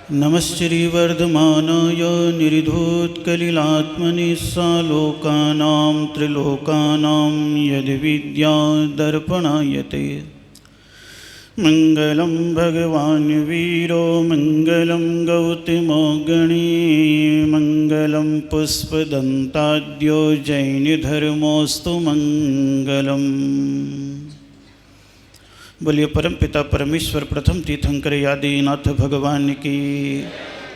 नमश्रीवर्धमानाय निर्धूतकलिलात्मनि सालोकानां त्रिलोकानां यद्विद्या दर्पणायते। मंगलं भगवान् वीरो मंगलं गौतमो गणी मंगलं पुष्पदन्ताद्यो जैनधर्मोऽस्तु मंगलम्। बोलिए परमपिता परमेश्वर प्रथम तीर्थंकर आदिनाथ भगवान की,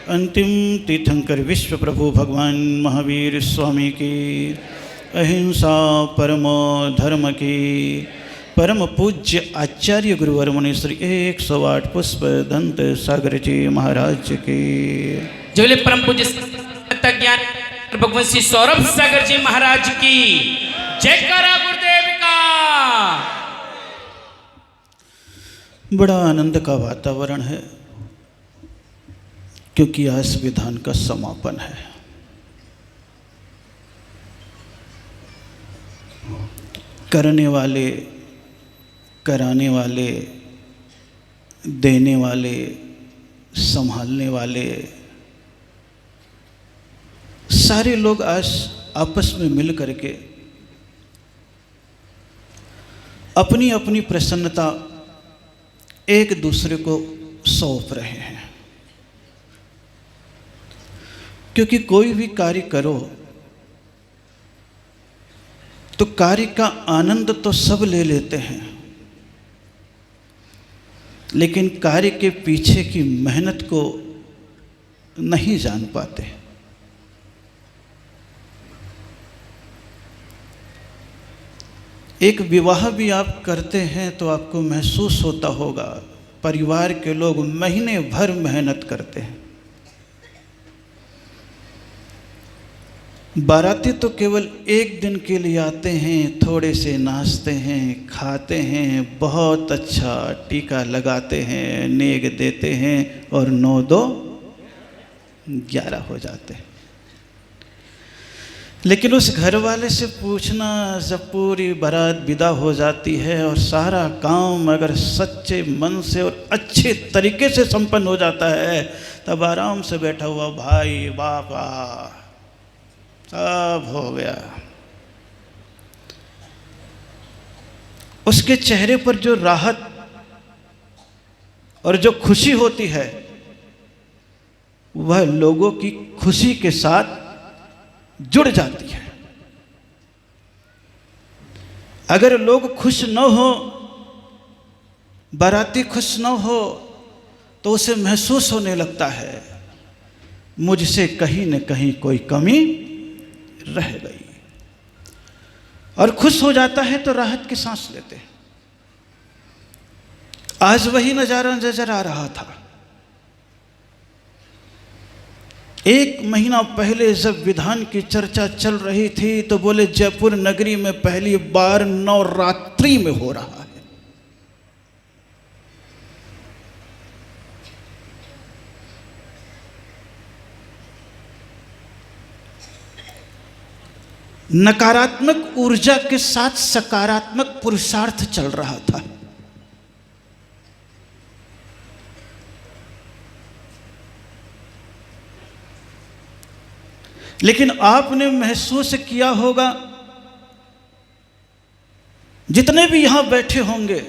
अंतिम तीर्थंकर विश्व प्रभु भगवान महावीर स्वामी की, अहिंसा परमो धर्म की, परम पूज्य आचार्य गुरुवर मुनि श्री 108 पुष्प दंत सागर जी महाराज की, जो परम पूज्य ज्ञान भगवान श्री सौरभ सागर जी महाराज की जयकारा गुरुदेव का। बड़ा आनंद का वातावरण है क्योंकि आज विधान का समापन है। करने वाले, कराने वाले, देने वाले, संभालने वाले सारे लोग आज आपस में मिल करके अपनी अपनी प्रसन्नता एक दूसरे को सौंप रहे हैं। क्योंकि कोई भी कार्य करो तो कार्य का आनंद तो सब ले लेते हैं, लेकिन कार्य के पीछे की मेहनत को नहीं जान पाते। एक विवाह भी आप करते हैं तो आपको महसूस होता होगा, परिवार के लोग महीने भर मेहनत करते हैं। बाराती तो केवल एक दिन के लिए आते हैं, थोड़े से नाचते हैं, खाते हैं, बहुत अच्छा टीका लगाते हैं, नेग देते हैं और 9-2 11 हो जाते हैं। लेकिन उस घर वाले से पूछना, जब पूरी बारात विदा हो जाती है और सारा काम अगर सच्चे मन से और अच्छे तरीके से संपन्न हो जाता है, तब आराम से बैठा हुआ भाई बापा सब हो गया, उसके चेहरे पर जो राहत और जो खुशी होती है वह लोगों की खुशी के साथ जुड़ जाती है। अगर लोग खुश न हो, बाराती खुश न हो, तो उसे महसूस होने लगता है मुझसे कहीं न कहीं कोई कमी रह गई, और खुश हो जाता है तो राहत की सांस लेते हैं। आज वही नजारा नजर आ रहा था। एक महीना पहले जब विधान की चर्चा चल रही थी तो बोले जयपुर नगरी में पहली बार नवरात्रि में हो रहा है। नकारात्मक ऊर्जा के साथ सकारात्मक पुरुषार्थ चल रहा था। लेकिन आपने महसूस किया होगा, जितने भी यहां बैठे होंगे,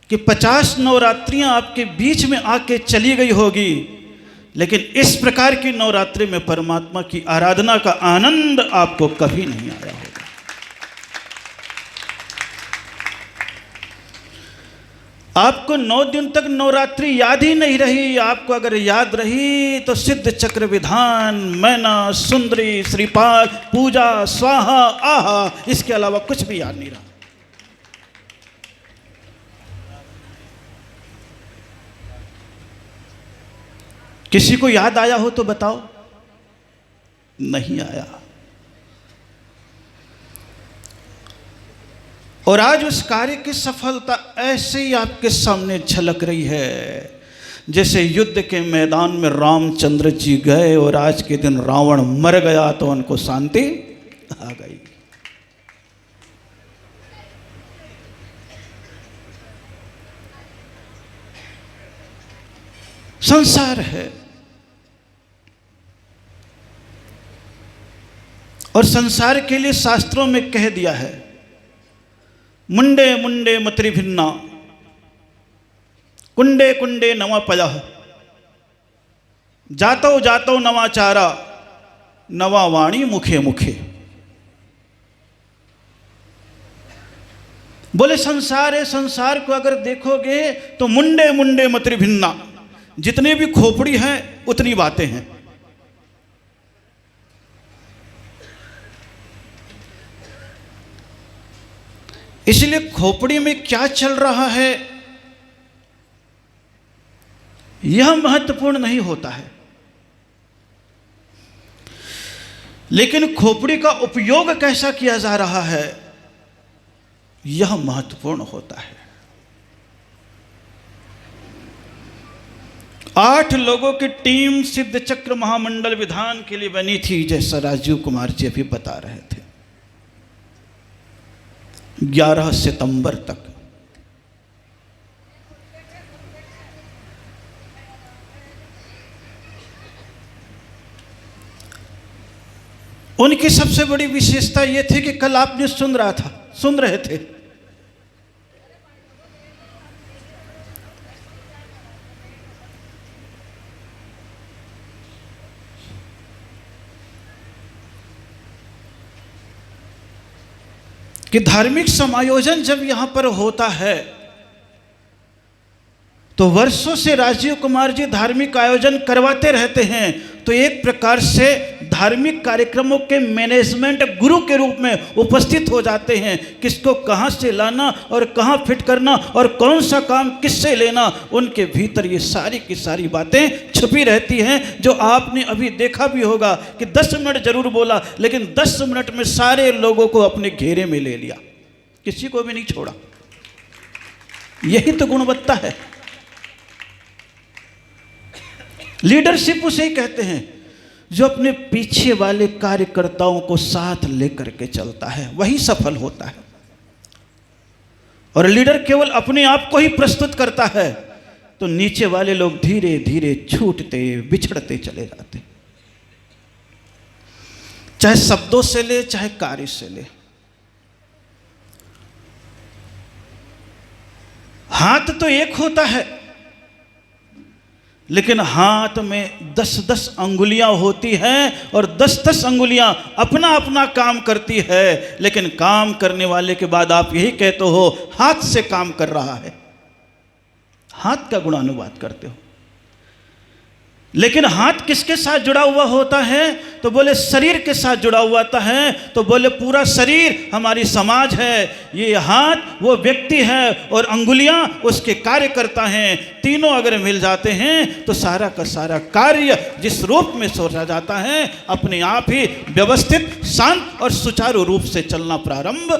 कि 50 नवरात्रियां आपके बीच में आके चली गई होगी, लेकिन इस प्रकार की नवरात्रि में परमात्मा की आराधना का आनंद आपको कभी नहीं आया होगा। आपको 9 दिन तक नवरात्रि याद ही नहीं रही। आपको अगर याद रही तो सिद्ध चक्र विधान, मैना, सुंदरी, श्रीपाल, पूजा, स्वाहा, आहा, इसके अलावा कुछ भी याद नहीं रहा। किसी को याद आया हो तो बताओ। नहीं आया। और आज उस कार्य की सफलता ऐसे ही आपके सामने झलक रही है, जैसे युद्ध के मैदान में रामचंद्र जी गए और आज के दिन रावण मर गया तो उनको शांति आ गई। संसार है। और संसार के लिए शास्त्रों में कह दिया है, मुंडे मुंडे मतरि भिन्ना, कुंडे कुंडे नवा पलह, जातो जातो नवाचारा, नवा वाणी मुखे मुखे। बोले संसार है, संसार को अगर देखोगे तो मुंडे मुंडे मतरि भिन्ना, जितनी भी खोपड़ी है उतनी बातें हैं। इसलिए खोपड़ी में क्या चल रहा है यह महत्वपूर्ण नहीं होता है, लेकिन खोपड़ी का उपयोग कैसा किया जा रहा है यह महत्वपूर्ण होता है। 8 लोगों की टीम सिद्ध चक्र महामंडल विधान के लिए बनी थी, जैसा राजीव कुमार जी अभी बता रहे थे। 11 सितंबर तक उनकी सबसे बड़ी विशेषता यह थी कि कल आपने सुन रहे थे कि धार्मिक समायोजन जब यहां पर होता है तो वर्षों से राजीव कुमार जी धार्मिक आयोजन करवाते रहते हैं। तो एक प्रकार से धार्मिक कार्यक्रमों के मैनेजमेंट गुरु के रूप में उपस्थित हो जाते हैं। किसको कहां से लाना और कहां फिट करना और कौन सा काम किससे लेना, उनके भीतर ये सारी की सारी बातें छुपी रहती हैं। जो आपने अभी देखा भी होगा कि 10 मिनट जरूर बोला, लेकिन 10 मिनट में सारे लोगों को अपने घेरे में ले लिया, किसी को भी नहीं छोड़ा। यही तो गुणवत्ता है। लीडरशिप उसे ही कहते हैं जो अपने पीछे वाले कार्यकर्ताओं को साथ लेकर के चलता है, वही सफल होता है। और लीडर केवल अपने आप को ही प्रस्तुत करता है तो नीचे वाले लोग धीरे धीरे छूटते बिछड़ते चले जाते, चाहे शब्दों से ले चाहे कार्य से ले। हाथ तो एक होता है, लेकिन हाथ में 10-10 अंगुलियां होती हैं और 10-10 अंगुलियां अपना अपना काम करती है। लेकिन काम करने वाले के बाद आप यही कहते हो हाथ से काम कर रहा है, हाथ का गुणानुवाद करते हो। लेकिन हाथ किसके साथ जुड़ा हुआ होता है? तो बोले शरीर के साथ जुड़ा हुआ है। तो बोले पूरा शरीर हमारी समाज है, ये हाथ वो व्यक्ति है और अंगुलियां उसके कार्य करता हैं। तीनों अगर मिल जाते हैं तो सारा का सारा कार्य जिस रूप में सोचा जाता है अपने आप ही व्यवस्थित, शांत और सुचारू रूप से चलना प्रारंभ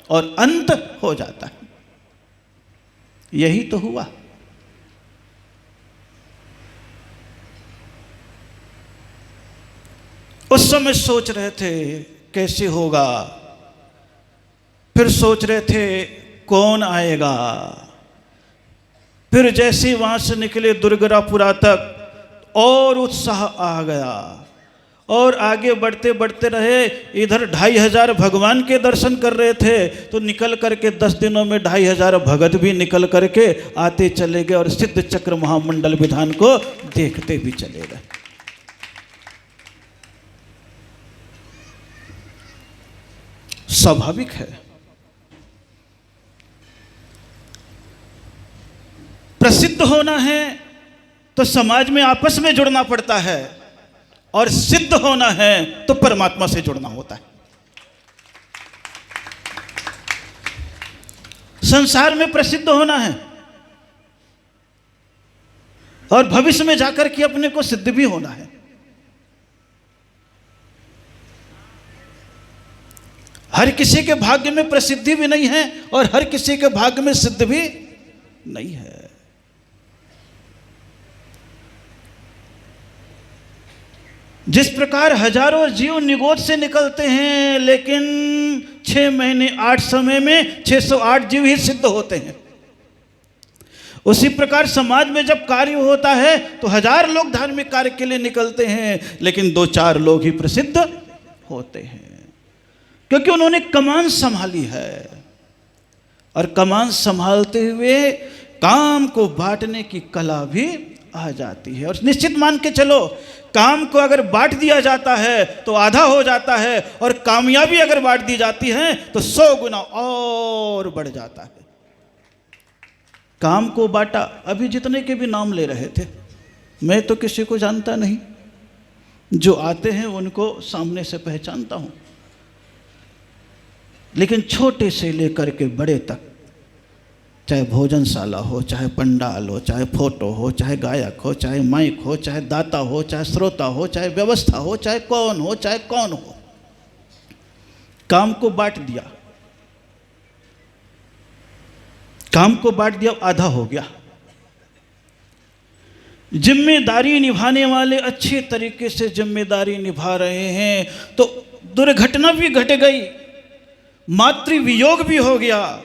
और अंत हो जाता है। यही तो हुआ। उस समय सोच रहे थे कैसे होगा, फिर सोच रहे थे कौन आएगा, फिर जैसे वहां से निकले दुर्गरापुरा तक और उत्साह आ गया और आगे बढ़ते बढ़ते रहे। इधर 2500 भगवान के दर्शन कर रहे थे तो निकल करके 10 दिनों में 2500 भगत भी निकल करके आते चले गए और सिद्ध चक्र महामंडल विधान को देखते भी चले गए। स्वाभाविक है, प्रसिद्ध होना है तो समाज में आपस में जुड़ना पड़ता है और सिद्ध होना है तो परमात्मा से जुड़ना होता है। संसार में प्रसिद्ध होना है और भविष्य में जाकर के अपने को सिद्ध भी होना है। हर किसी के भाग्य में प्रसिद्धि भी नहीं है और हर किसी के भाग्य में सिद्ध भी नहीं है। जिस प्रकार हजारों जीव निगोद से निकलते हैं, लेकिन 6 महीने 8 समय में 608 जीव ही सिद्ध होते हैं। उसी प्रकार समाज में जब कार्य होता है तो 1000 लोग धार्मिक कार्य के लिए निकलते हैं, लेकिन 2-4 लोग ही प्रसिद्ध होते हैं, क्योंकि उन्होंने कमान संभाली है। और कमान संभालते हुए काम को बांटने की कला भी आ जाती है। और निश्चित मान के चलो, काम को अगर बांट दिया जाता है तो आधा हो जाता है, और कामयाबी अगर बांट दी जाती है तो 100 गुना और बढ़ जाता है। काम को बांटा, अभी जितने के भी नाम ले रहे थे, मैं तो किसी को जानता नहीं, जो आते हैं उनको सामने से पहचानता हूं, लेकिन छोटे से लेकर के बड़े तक, चाहे भोजनशाला हो, चाहे पंडाल हो, चाहे फोटो हो, चाहे गायक हो, चाहे माइक हो, चाहे दाता हो, चाहे श्रोता हो, चाहे व्यवस्था हो, चाहे कौन हो, चाहे कौन हो, काम को बांट दिया, काम को बांट दिया, आधा हो गया। जिम्मेदारी निभाने वाले अच्छे तरीके से जिम्मेदारी निभा रहे हैं तो दुर्घटना भी घट गई, मातृ वियोग भी हो गया।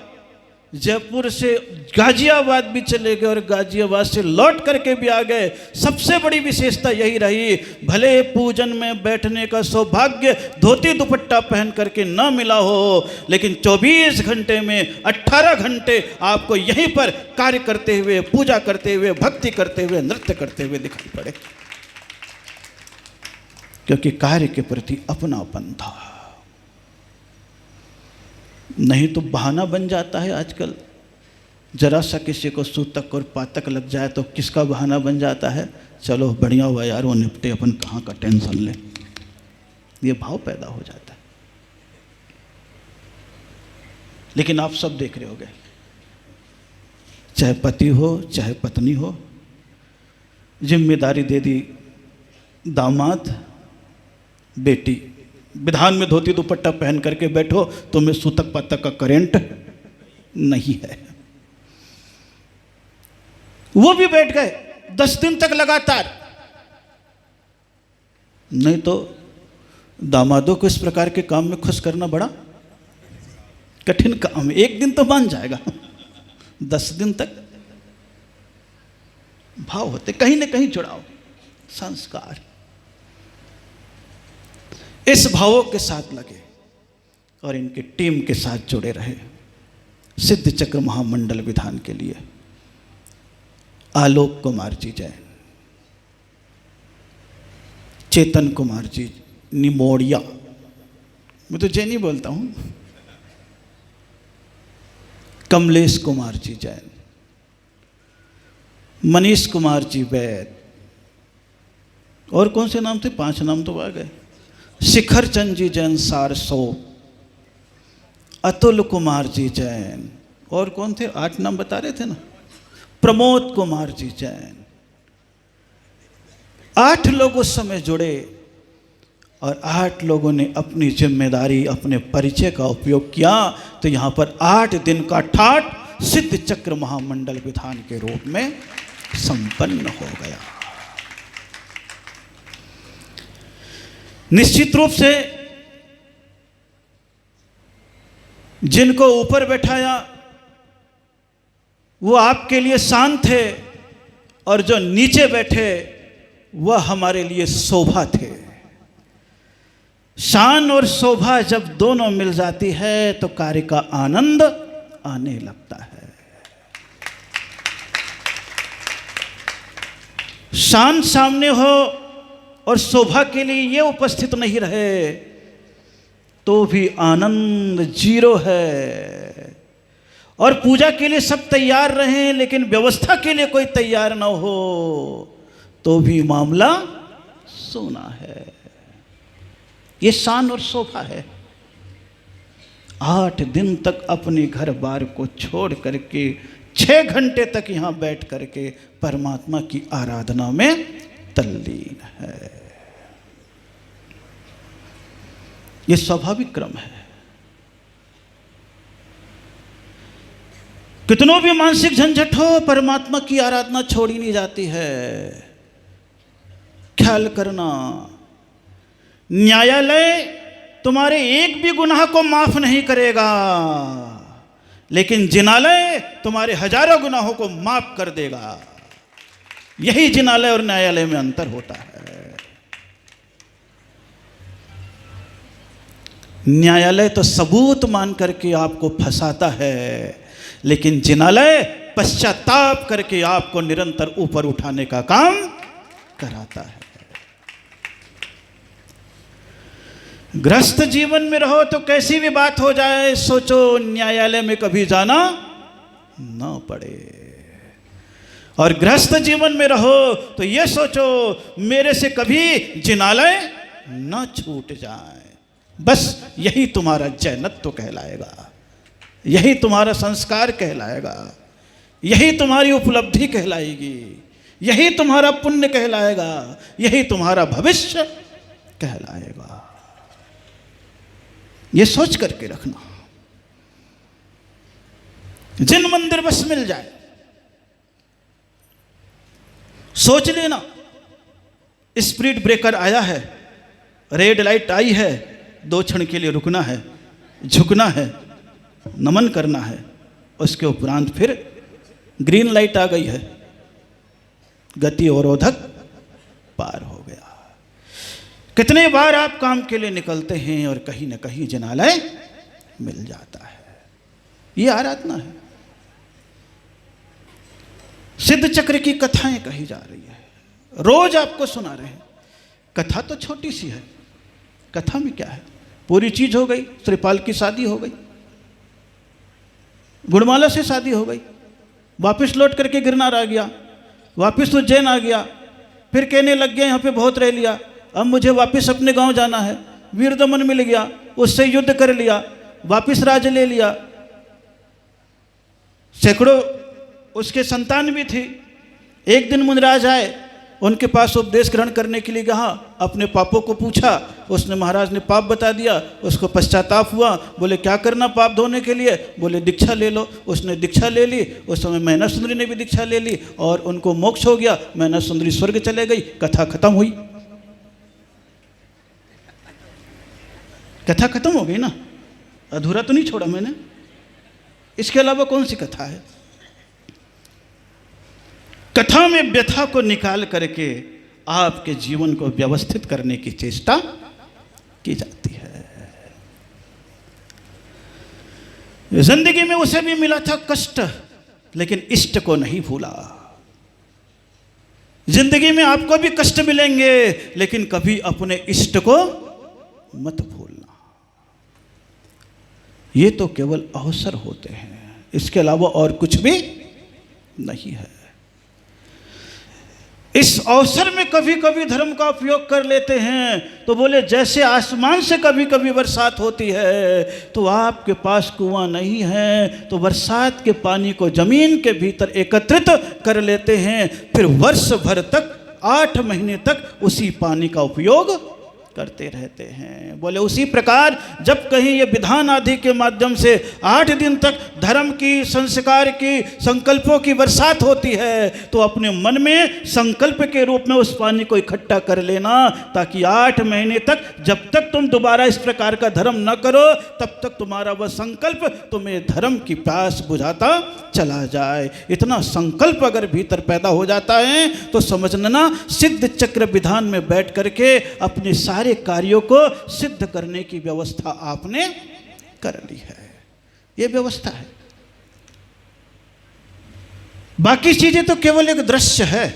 जयपुर से गाजियाबाद भी चले गए और गाजियाबाद से लौट करके भी आ गए। सबसे बड़ी विशेषता यही रही, भले पूजन में बैठने का सौभाग्य धोती दुपट्टा पहन करके न मिला हो, लेकिन 24 घंटे में 18 घंटे आपको यहीं पर कार्य करते हुए, पूजा करते हुए, भक्ति करते हुए, नृत्य करते हुए दिखाई पड़े, क्योंकि कार्य के प्रति अपनापन था। नहीं तो बहाना बन जाता है आजकल, जरा सा किसी को सूतक और पातक लग जाए तो किसका बहाना बन जाता है, चलो बढ़िया हुआ यार वो निपटे, अपन कहाँ का टेंशन ले, ये भाव पैदा हो जाता है। लेकिन आप सब देख रहे होंगे, चाहे पति हो चाहे पत्नी हो, जिम्मेदारी दे दी दामाद बेटी, विधान में धोती दुपट्टा पहन करके बैठो, तुम्हें सूतक पातक का करेंट नहीं है। वो भी बैठ गए 10 दिन तक लगातार। नहीं तो दामादों को इस प्रकार के काम में खुश करना बड़ा कठिन काम है। एक दिन तो मान जाएगा, 10 दिन तक भाव होते, कहीं ना कहीं जुड़ाव, संस्कार, इस भावों के साथ लगे और इनकी टीम के साथ जुड़े रहे। सिद्ध चक्र महामंडल विधान के लिए आलोक कुमार जी जैन, चेतन कुमार जी निमोड़िया, मैं तो जैन ही बोलता हूं, कमलेश कुमार जी जैन, मनीष कुमार जी वैद, और कौन से नाम थे, 5 नाम तो आ गए, शिखर चंद जी जैन सारसो, अतुल कुमार जी जैन, और कौन थे, 8 नाम बता रहे थे ना, प्रमोद कुमार जी जैन। 8 लोग उस समय जुड़े और 8 लोगों ने अपनी जिम्मेदारी, अपने परिचय का उपयोग किया, तो यहां पर 8 दिन का ठाठ सिद्ध चक्र महामंडल विधान के रूप में संपन्न हो गया। निश्चित रूप से जिनको ऊपर बैठाया वो आपके लिए शान थे, और जो नीचे बैठे वह हमारे लिए शोभा थे। शान और शोभा जब दोनों मिल जाती है तो कार्य का आनंद आने लगता है। शान सामने हो और शोभा के लिए ये उपस्थित नहीं रहे तो भी आनंद 0 है। और पूजा के लिए सब तैयार रहें लेकिन व्यवस्था के लिए कोई तैयार ना हो तो भी मामला सोना है। ये शान और शोभा है। 8 दिन तक अपने घर बार को छोड़ करके 6 घंटे तक यहाँ बैठ करके परमात्मा की आराधना में तल्लीन है। ये स्वाभाविक क्रम है। कितनों भी मानसिक झंझट हो, परमात्मा की आराधना छोड़ी नहीं जाती है। ख्याल करना, न्यायालय तुम्हारे एक भी गुनाह को माफ नहीं करेगा, लेकिन जिनालय तुम्हारे हजारों गुनाहों को माफ कर देगा। यही जिनालय और न्यायालय में अंतर होता है। न्यायालय तो सबूत मान करके आपको फंसाता है, लेकिन जिनालय पश्चाताप करके आपको निरंतर ऊपर उठाने का काम कराता है। गृहस्थ जीवन में रहो तो कैसी भी बात हो जाए, सोचो न्यायालय में कभी जाना न पड़े। और गृहस्थ जीवन में रहो तो यह सोचो मेरे से कभी जिनालय न छूट जाए। बस यही तुम्हारा जैनत्व कहलाएगा, यही तुम्हारा संस्कार कहलाएगा, यही तुम्हारी उपलब्धि कहलाएगी, यही तुम्हारा पुण्य कहलाएगा, यही तुम्हारा भविष्य कहलाएगा। ये सोच करके रखना। जिन मंदिर बस मिल जाए, सोच लेना स्पीड ब्रेकर आया है, रेड लाइट आई है, 2 क्षण के लिए रुकना है, झुकना है, नमन करना है, उसके उपरांत फिर ग्रीन लाइट आ गई है, गति अवरोधक पार हो गया। कितने बार आप काम के लिए निकलते हैं और कहीं न कहीं जिनालय मिल जाता है। ये आराधना है। सिद्ध चक्र की कथाएं कही जा रही है, रोज आपको सुना रहे हैं। कथा तो छोटी सी है, कथा में क्या है, पूरी चीज हो गई। श्रीपाल की शादी हो गई, गुणमाला से शादी हो गई, वापस लौट करके गिरनार आ गया, वापस उज्जैन आ गया, फिर कहने लग गया यहाँ पे बहुत रह लिया, अब मुझे वापस अपने गांव जाना है। वीरदमन मिल गया, उससे युद्ध कर लिया, वापस राज ले लिया। सैकड़ों उसके संतान भी थी। एक दिन मुनिराज आए, उनके पास उपदेश ग्रहण करने के लिए कहा, अपने पापों को पूछा। उसने महाराज ने पाप बता दिया, उसको पश्चाताप हुआ। बोले क्या करना पाप धोने के लिए? बोले दीक्षा ले लो। उसने दीक्षा ले ली। उस समय मैना सुंदरी ने भी दीक्षा ले ली और उनको मोक्ष हो गया। मैना सुंदरी स्वर्ग चले गई। कथा खत्म हुई। कथा खत्म हो गई ना, अधूरा तो नहीं छोड़ा मैंने। इसके अलावा कौन सी कथा है? कथा में व्यथा को निकाल करके आपके जीवन को व्यवस्थित करने की चेष्टा की जाती है। जिंदगी में उसे भी मिला था कष्ट, लेकिन इष्ट को नहीं भूला। जिंदगी में आपको भी कष्ट मिलेंगे, लेकिन कभी अपने इष्ट को मत भूलना। ये तो केवल अवसर होते हैं, इसके अलावा और कुछ भी नहीं है। इस अवसर में कभी कभी धर्म का उपयोग कर लेते हैं। तो बोले जैसे आसमान से कभी कभी बरसात होती है, तो आपके पास कुआं नहीं है, तो बरसात के पानी को जमीन के भीतर एकत्रित कर लेते हैं। फिर वर्ष भर तक, 8 महीने तक उसी पानी का उपयोग करते रहते हैं। बोले उसी प्रकार जब कहीं ये विधान आदि के माध्यम से 8 दिन तक धर्म की, संस्कार की, संकल्पों की बरसात होती है, तो अपने मन में संकल्प के रूप में उस पानी को इकट्ठा कर लेना, ताकि 8 महीने तक, जब तक तुम दोबारा इस प्रकार का धर्म न करो, तब तक तुम्हारा वह संकल्प तुम्हें धर्म की प्यास बुझाता चला जाए। इतना संकल्प अगर भीतर पैदा हो जाता है तो समझना सिद्ध चक्र विधान में बैठ करके अपने सारे कार्यों को सिद्ध करने की व्यवस्था आपने कर ली है। यह व्यवस्था है। बाकी चीजें तो केवल एक दृश्य है।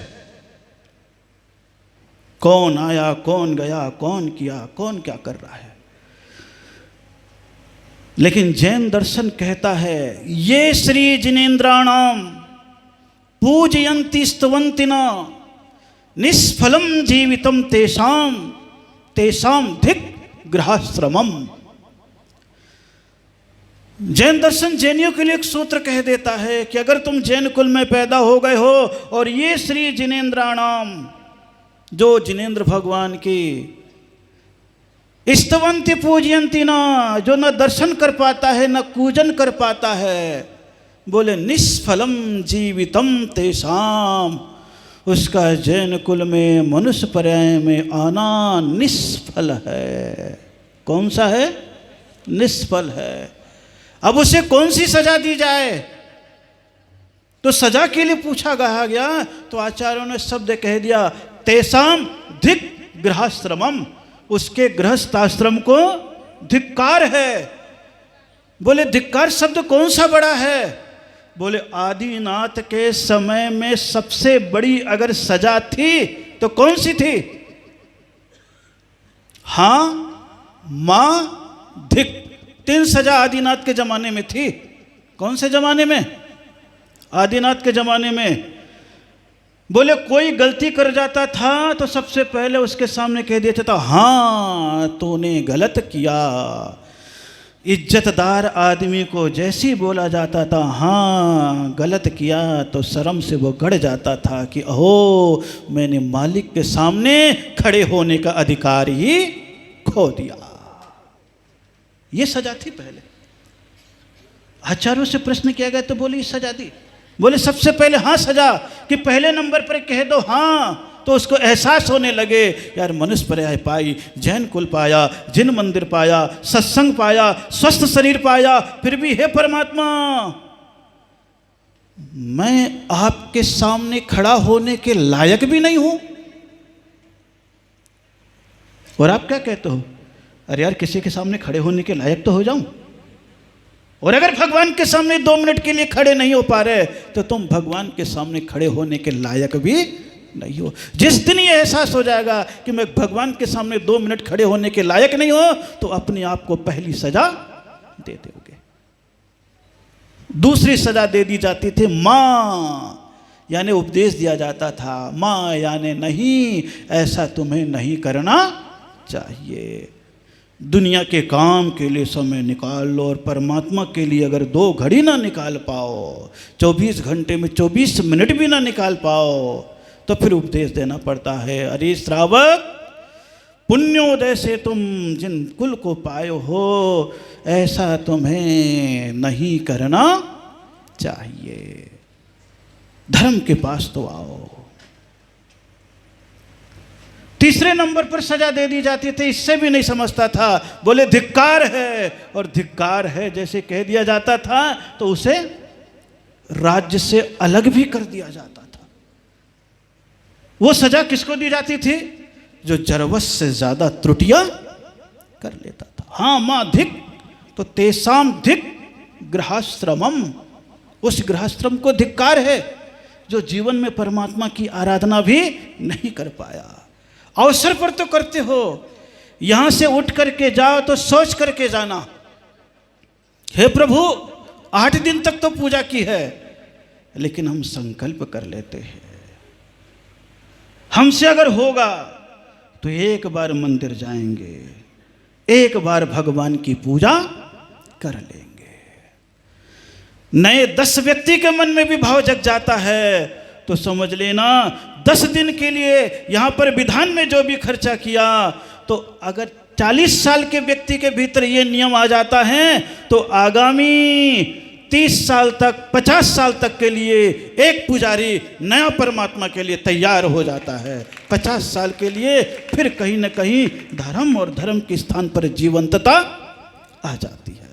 कौन आया, कौन गया, कौन किया, कौन क्या कर रहा है। लेकिन जैन दर्शन कहता है, ये श्री जिनेन्द्राणाम पूजयन्ति स्तवन्ति न निष्फलम जीवितम तेषाम धिक गृहाश्रमम। जैन दर्शन जैनियों के लिए एक सूत्र कह देता है कि अगर तुम जैन कुल में पैदा हो गए हो और ये श्री जिनेन्द्राणाम, जो जिनेन्द्र भगवान की स्तवंति पूजयंती ना, जो न दर्शन कर पाता है न पूजन कर पाता है, बोले निष्फलम जीवितम तेषाम, उसका जैन कुल में मनुष्य पर्याय में आना निष्फल है। कौन सा है? निष्फल है। अब उसे कौन सी सजा दी जाए? तो सजा के लिए पूछा गया तो आचार्यों ने शब्द कह दिया, तेसाम धिक गृहश्रमम, उसके गृहस्थाश्रम को धिक्कार है। बोले धिक्कार शब्द कौन सा बड़ा है? बोले आदिनाथ के समय में सबसे बड़ी अगर सजा थी तो कौन सी थी? हां, मां, धिक, 3 सजा आदिनाथ के जमाने में थी। कौन से जमाने में? आदिनाथ के जमाने में। बोले कोई गलती कर जाता था तो सबसे पहले उसके सामने कह दिया था, हां तूने गलत किया। इज्जतदार आदमी को जैसी बोला जाता था हाँ गलत किया तो शर्म से वो गड़ जाता था कि अहो मैंने मालिक के सामने खड़े होने का अधिकार ही खो दिया। ये सजा थी पहले। आचार्यों से प्रश्न किया गया तो बोले सजा दी। बोले सबसे पहले हाँ सजा कि पहले नंबर पर कह दो हाँ, तो उसको एहसास होने लगे यार मनुष्य पर्याय पाई, जैन कुल पाया, जिन मंदिर पाया, सत्संग पाया, स्वस्थ शरीर पाया, फिर भी हे परमात्मा मैं आपके सामने खड़ा होने के लायक भी नहीं हूं। और आप क्या कहते हो? अरे यार किसी के सामने खड़े होने के लायक तो हो जाऊं। और अगर भगवान के सामने 2 मिनट के लिए खड़े नहीं हो पा रहे तो तुम भगवान के सामने खड़े होने के लायक भी नहीं हो। जिस दिन ये एहसास हो जाएगा कि मैं भगवान के सामने 2 मिनट खड़े होने के लायक नहीं हो तो अपने आप को पहली सजा दे दोगे। दूसरी सजा दे दी जाती थी मां, यानी उपदेश दिया जाता था मां यानी नहीं, ऐसा तुम्हें नहीं करना चाहिए। दुनिया के काम के लिए समय निकाल लो और परमात्मा के लिए अगर 2 घड़ी ना निकाल पाओ, 24 घंटे में 24 मिनट भी ना निकाल पाओ तो फिर उपदेश देना पड़ता है। अरे श्रावक, पुण्योदय से तुम जिन कुल को पाए हो ऐसा तुम्हें नहीं करना चाहिए। धर्म के पास तो आओ। तीसरे नंबर पर सजा दे दी जाती थी, इससे भी नहीं समझता था। बोले धिक्कार है, और धिक्कार है जैसे कह दिया जाता था तो उसे राज्य से अलग भी कर दिया जाता था। वो सजा किसको दी जाती थी? जो जरूरत से ज्यादा त्रुटियां कर लेता था। हाँ मां धिक, तो तेसाम धिक गृहश्रमम, उस गृहश्रम को धिक्कार है जो जीवन में परमात्मा की आराधना भी नहीं कर पाया। अवसर पर तो करते हो, यहां से उठ करके जाओ तो सोच करके जाना, हे प्रभु 8 दिन तक तो पूजा की है, लेकिन हम संकल्प कर लेते हैं हमसे अगर होगा तो एक बार मंदिर जाएंगे, एक बार भगवान की पूजा कर लेंगे। नए 10 व्यक्ति के मन में भी भाव जग जाता है तो समझ लेना 10 दिन के लिए यहां पर विधान में जो भी खर्चा किया, तो अगर 40 साल के व्यक्ति के भीतर ये नियम आ जाता है तो आगामी 30 साल तक 50 साल तक के लिए एक पुजारी नया परमात्मा के लिए तैयार हो जाता है। 50 साल के लिए फिर कहीं न कहीं धर्म और धर्म के स्थान पर जीवंतता आ जाती है।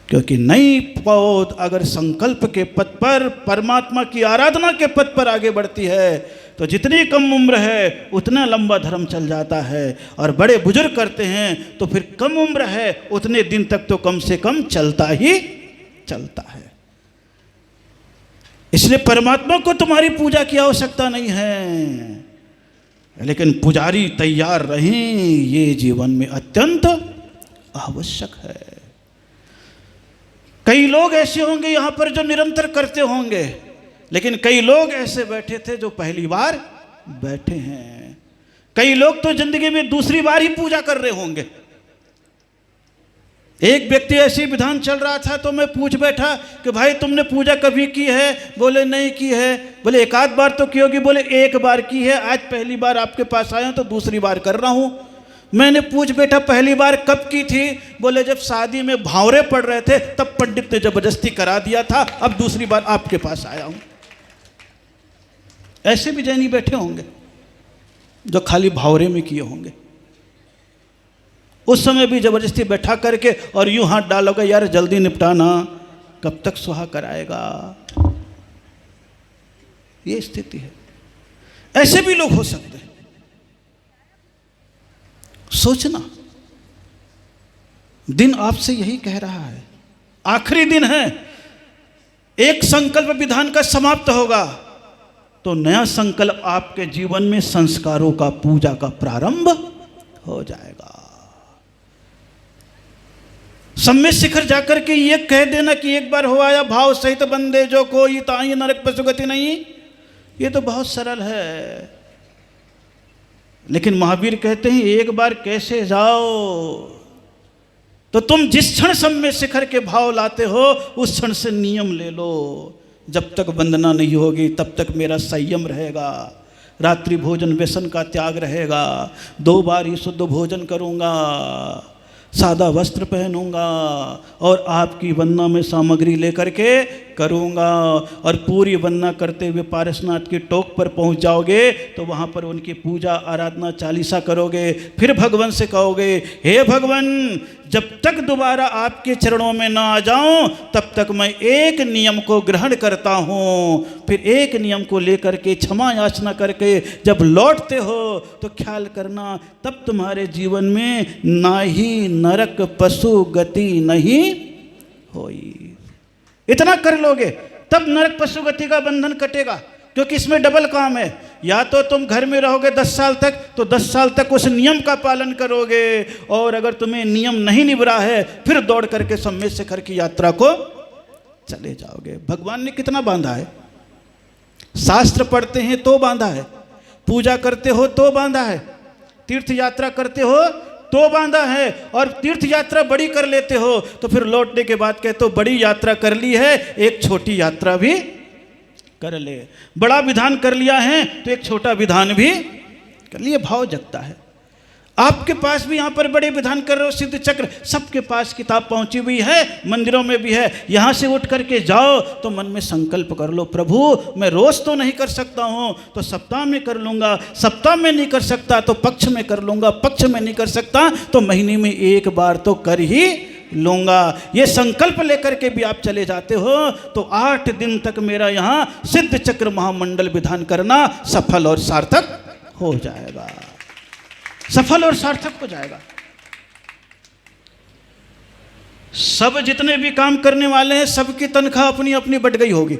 क्योंकि नई पौध अगर संकल्प के पथ पर, परमात्मा की आराधना के पथ पर आगे बढ़ती है तो जितनी कम उम्र है उतना लंबा धर्म चल जाता है। और बड़े बुजुर्ग करते हैं तो फिर कम उम्र है उतने दिन तक तो कम से कम चलता ही चलता है। इसलिए परमात्मा को तुम्हारी पूजा की आवश्यकता नहीं है, लेकिन पुजारी तैयार रहें ये जीवन में अत्यंत आवश्यक है। कई लोग ऐसे होंगे यहां पर जो निरंतर करते होंगे, लेकिन कई लोग ऐसे बैठे थे जो पहली बार बैठे हैं। कई लोग तो जिंदगी में दूसरी बार ही पूजा कर रहे होंगे। एक व्यक्ति ऐसी विधान चल रहा था तो मैं पूछ बैठा कि भाई तुमने पूजा कभी की है? बोले नहीं की है। बोले एक आध बार तो की होगी। बोले एक बार की है, आज पहली बार आपके पास आया तो दूसरी बार कर रहा हूं। मैंने पूछ बैठा पहली बार कब की थी? बोले जब शादी में भावरे पड़ रहे थे तब पंडित ने जबरदस्ती करा दिया था, अब दूसरी बार आपके पास आया हूं। ऐसे भी जैनी बैठे होंगे जो खाली भावरे में किए होंगे। उस समय भी जबरदस्ती बैठा करके और यूं हाथ डालोगे, यार जल्दी निपटाना, कब तक सुहा कराएगा। ये स्थिति है। ऐसे भी लोग हो सकते हैं। सोचना, दिन आपसे यही कह रहा है, आखिरी दिन है, एक संकल्प विधान का समाप्त होगा तो नया संकल्प आपके जीवन में संस्कारों का, पूजा का प्रारंभ हो जाएगा। सम्य शिखर जाकर के ये कह देना कि एक बार हो आया भाव सहित बंदे जो कोई ताई नरक पशुगति नहीं, ये तो बहुत सरल है। लेकिन महावीर कहते हैं एक बार कैसे जाओ, तो तुम जिस क्षण सम्य शिखर के भाव लाते हो उस क्षण से नियम ले लो, जब तक वंदना नहीं होगी तब तक मेरा संयम रहेगा, रात्रि भोजन व्यसन का त्याग रहेगा, 2 बार ही शुद्ध भोजन करूँगा, सादा वस्त्र पहनूंगा और आपकी वंदना में सामग्री लेकर के करूंगा। और पूरी वंदना करते हुए पारसनाथ की टोक पर पहुंच जाओगे तो वहां पर उनकी पूजा आराधना चालीसा करोगे। फिर भगवान से कहोगे, हे भगवान, जब तक दोबारा आपके चरणों में ना आ जाऊं तब तक मैं एक नियम को ग्रहण करता हूं। फिर एक नियम को लेकर के क्षमा याचना करके जब लौटते हो तो ख्याल करना, तब तुम्हारे जीवन में ना ही नरक पशु गति नहीं होई। इतना कर लोगे तब नरक पशु गति का बंधन कटेगा, क्योंकि इसमें डबल काम है। या तो तुम घर में रहोगे 10 साल तक तो 10 साल तक उस नियम का पालन करोगे, और अगर तुम्हें नियम नहीं निभ रहा है फिर दौड़ करके सम्य शिखर की यात्रा को चले जाओगे। भगवान ने कितना बांधा है, शास्त्र पढ़ते हैं तो बांधा है, पूजा करते हो तो बांधा है, तीर्थ यात्रा करते हो तो बांधा है, और तीर्थ यात्रा बड़ी कर लेते हो तो फिर लौटने के बाद कहते हो बड़ी यात्रा कर ली है, एक छोटी यात्रा भी कर ले। बड़ा विधान कर लिया है तो एक छोटा विधान भी कर लिए। भाव जगता है। आपके पास भी यहाँ पर बड़े विधान कर रहे हो, सिद्ध चक्र सबके पास किताब पहुंची हुई है, मंदिरों में भी है। यहाँ से उठ करके जाओ तो मन में संकल्प कर लो, प्रभु मैं रोज तो नहीं कर सकता हूँ तो सप्ताह में कर लूँगा, सप्ताह में नहीं कर सकता तो पक्ष में कर लूँगा, पक्ष में नहीं कर सकता तो महीने में एक बार तो कर ही लूँगा। ये संकल्प लेकर के भी आप चले जाते हो तो 8 दिन तक मेरा यहाँ सिद्ध चक्र महामंडल विधान करना सफल और सार्थक हो जाएगा, सफल और सार्थक हो जाएगा। सब जितने भी काम करने वाले हैं सबकी तनख्वाह अपनी अपनी बट गई होगी,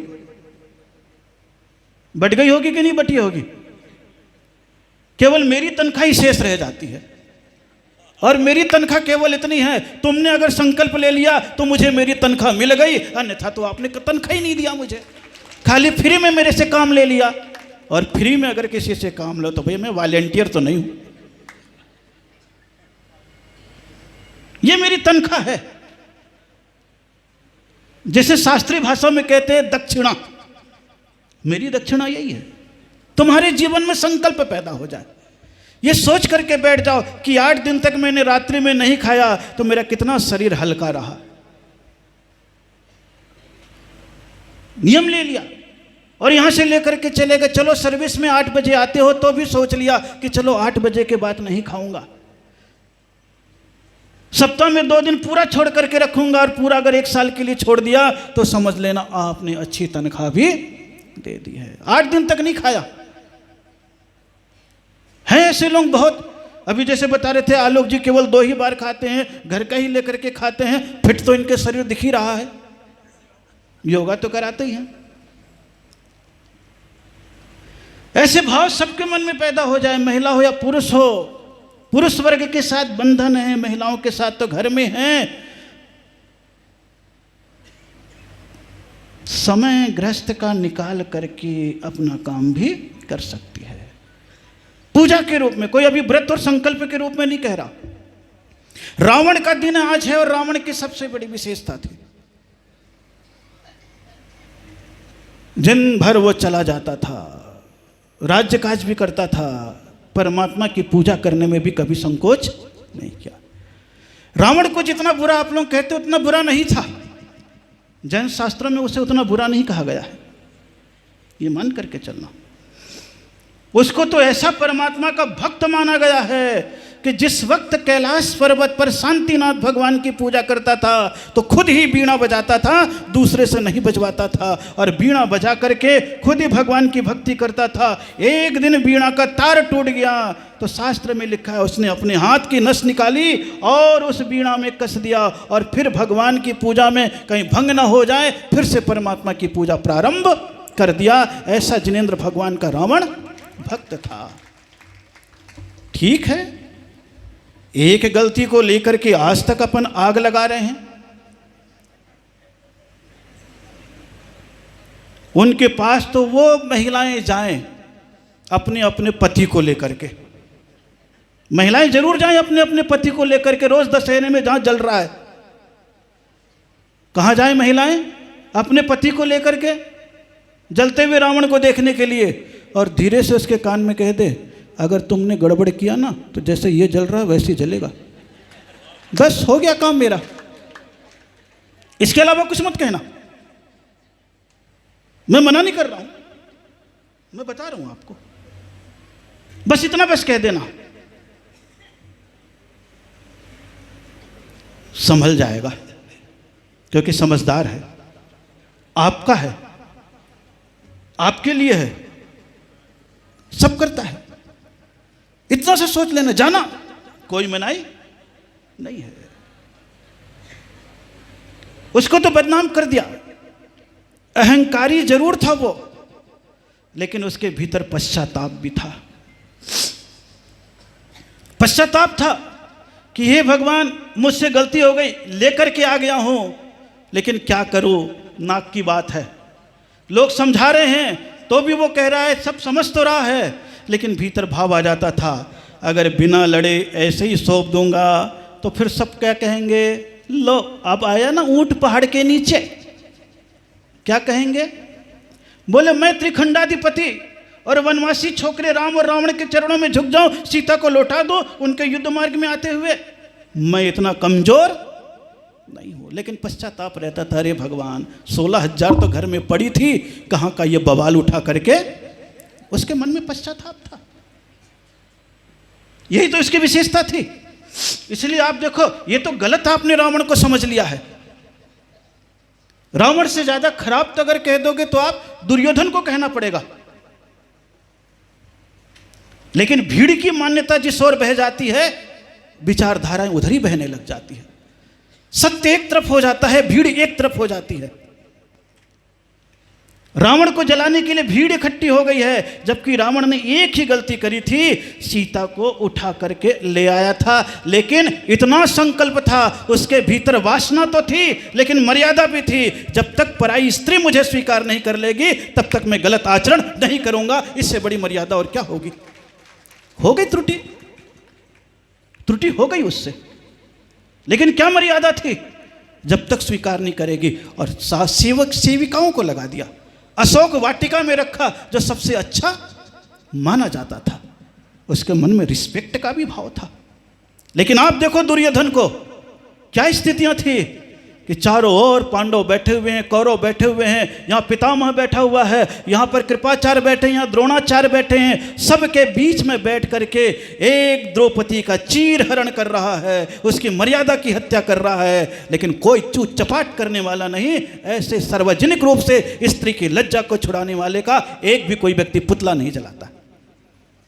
बट गई होगी कि नहीं बटी होगी? केवल मेरी तनख्वाह ही शेष रह जाती है, और मेरी तनख्वाह केवल इतनी है, तुमने अगर संकल्प ले लिया तो मुझे मेरी तनख्वाह मिल गई, अन्यथा तो आपने तनख्वाह ही नहीं दिया मुझे, खाली फ्री में मेरे से काम ले लिया। और फ्री में अगर किसी से काम लो तो भाई मैं वॉलेंटियर तो नहीं हूं, ये मेरी तनख्वाह है। जैसे शास्त्रीय भाषा में कहते हैं दक्षिणा, मेरी दक्षिणा यही है। तुम्हारे जीवन में संकल्प पैदा हो जाए, ये सोच करके बैठ जाओ कि 8 दिन तक मैंने रात्रि में नहीं खाया तो मेरा कितना शरीर हल्का रहा। नियम ले लिया और यहां से लेकर के चले गए। चलो सर्विस में 8 बजे आते हो तो भी सोच लिया कि चलो 8 बजे के बाद नहीं खाऊंगा, सप्ताह में 2 दिन पूरा छोड़ करके रखूंगा, और पूरा अगर 1 साल के लिए छोड़ दिया तो समझ लेना आपने अच्छी तनख्वाह भी दे दी है। 8 दिन तक नहीं खाया है ऐसे लोग बहुत। अभी जैसे बता रहे थे आलोक जी, केवल 2 ही बार खाते हैं, घर का ही लेकर के खाते हैं, फिट तो इनके शरीर दिख ही रहा है, योगा तो कराते ही हैं। ऐसे भाव सबके मन में पैदा हो जाए, महिला हो या पुरुष हो। पुरुष वर्ग के साथ बंधन है, महिलाओं के साथ तो घर में है। समय गृहस्थ का निकाल करके अपना काम भी कर सकती है, पूजा के रूप में, कोई अभी व्रत और संकल्प के रूप में नहीं कह रहा। रावण का दिन आज है और रावण की सबसे बड़ी विशेषता थी, दिन भर वो चला जाता था, राज्य काज भी करता था, परमात्मा की पूजा करने में भी कभी संकोच नहीं किया। रावण को जितना बुरा आप लोग कहते उतना बुरा नहीं था, जैन शास्त्रों में उसे उतना बुरा नहीं कहा गया है, ये मान करके चलना। उसको तो ऐसा परमात्मा का भक्त माना गया है कि जिस वक्त कैलाश पर्वत पर शांतिनाथ भगवान की पूजा करता था तो खुद ही बीणा बजाता था, दूसरे से नहीं बजवाता था, और बीणा बजा करके खुद ही भगवान की भक्ति करता था। एक दिन बीणा का तार टूट गया तो शास्त्र में लिखा है उसने अपने हाथ की नस निकाली और उस बीणा में कस दिया, और फिर भगवान की पूजा में कहीं भंग न हो जाए फिर से परमात्मा की पूजा प्रारंभ कर दिया। ऐसा जिनेंद्र भगवान का रावण भक्त था। ठीक है, एक गलती को लेकर के आज तक अपन आग लगा रहे हैं। उनके पास तो वो महिलाएं जाएं अपने अपने पति को लेकर के, महिलाएं जरूर जाएं अपने अपने पति को लेकर के। रोज दशहरे में जहां जल रहा है, कहां जाएं महिलाएं? अपने पति को लेकर के जलते हुए रावण को देखने के लिए, और धीरे से उसके कान में कह दे अगर तुमने गड़बड़ किया ना तो जैसे ये जल रहा है वैसे ही जलेगा। बस हो गया काम मेरा, इसके अलावा कुछ मत कहना। मैं मना नहीं कर रहा हूं, मैं बता रहा हूं आपको, बस इतना बस कह देना, संभल जाएगा, क्योंकि समझदार है, आपका है, आपके लिए है, सब करता है। इतना सा सोच लेना, जाना कोई मनाही नहीं है। उसको तो बदनाम कर दिया, अहंकारी जरूर था वो, लेकिन उसके भीतर पश्चाताप भी था। पश्चाताप था कि हे भगवान मुझसे गलती हो गई, लेकर के आ गया हूं, लेकिन क्या करूं, नाक की बात है। लोग समझा रहे हैं तो भी वो कह रहा है सब समझ तो रहा है, लेकिन भीतर भाव आ जाता था अगर बिना लड़े ऐसे ही सौंप दूंगा तो फिर सब क्या कहेंगे, लो अब आया ना ऊंट पहाड़ के नीचे, क्या कहेंगे? बोले मैं त्रिखंडाधिपति और वनवासी छोकरे राम और रावण के चरणों में झुक जाऊं, सीता को लौटा दो उनके युद्ध मार्ग में आते हुए, मैं इतना कमजोर नहीं हूं। लेकिन पश्चाताप रहता था, अरे भगवान 16,000 तो घर में पड़ी थी, कहां का ये बवाल उठा करके, उसके मन में पश्चाताप था। यही तो इसकी विशेषता थी। इसलिए आप देखो, ये तो गलत आपने रावण को समझ लिया है। रावण से ज्यादा खराब तो अगर कह दोगे तो आप दुर्योधन को कहना पड़ेगा। लेकिन भीड़ की मान्यता जिस ओर बह जाती है, विचारधाराएं उधर ही बहने लग जाती है। सत्य एक तरफ हो जाता है, भीड़ एक तरफ हो जाती है। रावण को जलाने के लिए भीड़ इकट्ठी हो गई है, जबकि रावण ने एक ही गलती करी थी, सीता को उठा करके ले आया था। लेकिन इतना संकल्प था, उसके भीतर वासना तो थी लेकिन मर्यादा भी थी। जब तक पराई स्त्री मुझे स्वीकार नहीं कर लेगी तब तक मैं गलत आचरण नहीं करूंगा। इससे बड़ी मर्यादा और क्या होगी? हो गई त्रुटि, त्रुटि हो गई उससे, लेकिन क्या मर्यादा थी? जब तक स्वीकार नहीं करेगी। और सेवक सेविकाओं को लगा दिया, अशोक वाटिका में रखा, जो सबसे अच्छा माना जाता था। उसके मन में रिस्पेक्ट का भी भाव था। लेकिन आप देखो दुर्योधन को, क्या स्थितियां थी कि चारों ओर पांडव बैठे हुए हैं, कौरव बैठे हुए हैं, यहाँ पितामह बैठा हुआ है, यहाँ पर कृपाचार्य बैठे हैं, यहाँ द्रोणाचार्य बैठे हैं। सबके बीच में बैठ करके एक द्रौपदी का चीर हरण कर रहा है, उसकी मर्यादा की हत्या कर रहा है, लेकिन कोई चूत चपाट करने वाला नहीं। ऐसे सार्वजनिक रूप से स्त्री की लज्जा को छुड़ाने वाले का एक भी कोई व्यक्ति पुतला नहीं जलाता,